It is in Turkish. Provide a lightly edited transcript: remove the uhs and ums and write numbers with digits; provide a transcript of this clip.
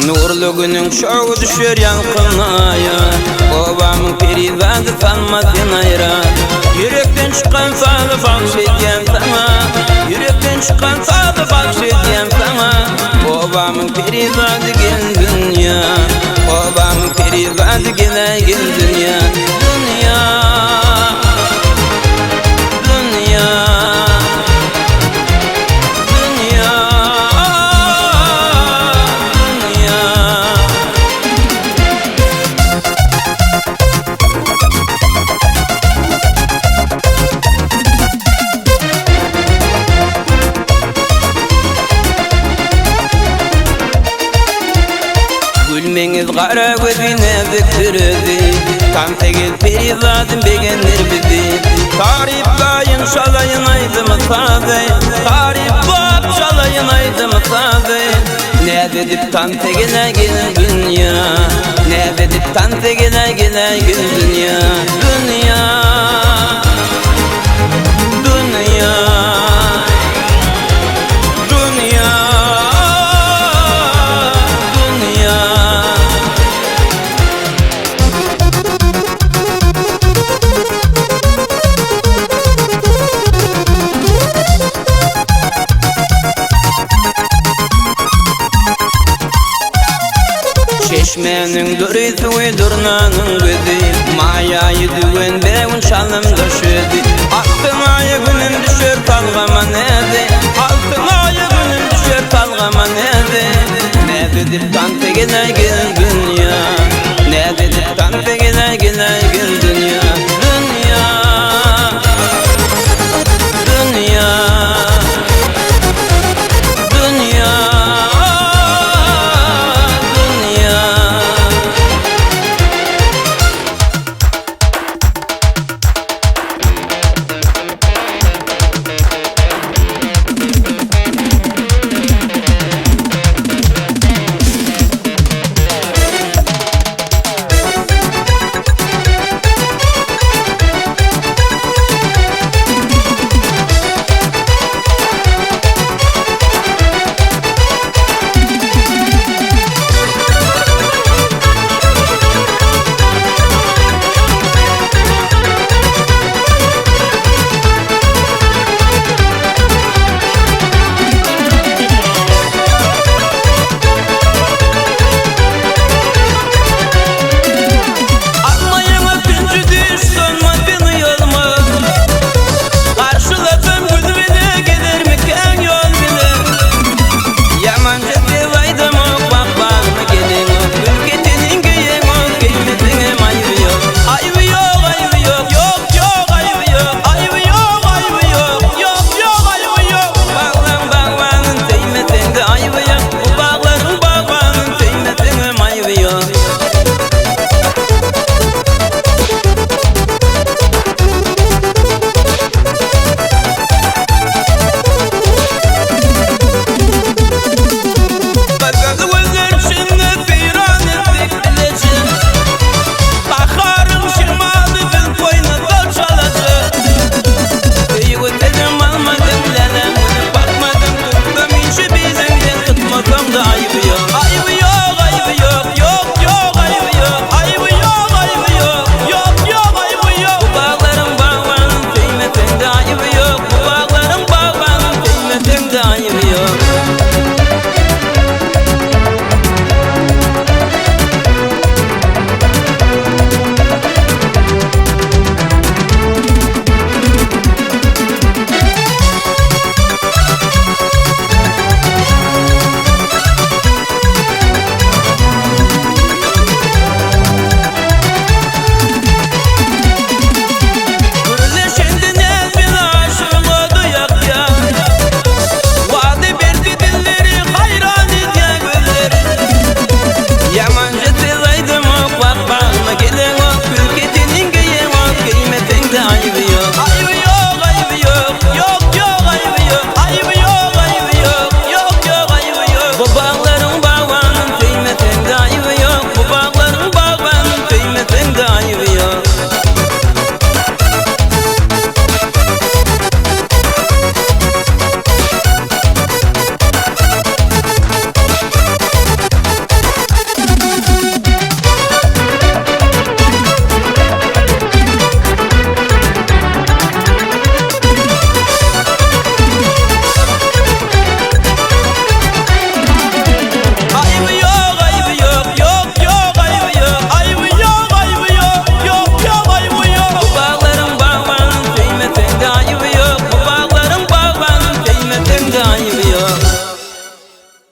Nurlu günün şoğu düşür yankınaya, babamın perivadı kalmadın ayra. Yürekten çıkan sağlı bahşediyem sana, yürekten çıkan sağlı bahşediyem sana. Babamın perivadı gel dünya, babamın perivadı gel dünya. Dünya, gülmeniz kara gözüne zikirdi, tam tegel perivadım begenler bizi. Tarif bayın şalayın aydımı sadı, tarif bab şalayın aydımı sadı. Ne dedip tam tegele gel dünya, ne dedip tam tegele gel dünya. Dünya, dünya, çeşmenin dörüsü uydurnanın gözü, mayayı düğün beğen şalım döşüdü. Altına günüm düşür kalgama neydi, altına günüm düşür kalgama neydi. Ne dedip kan tegele gel dünya, ne dedip kan tegele gel dünya.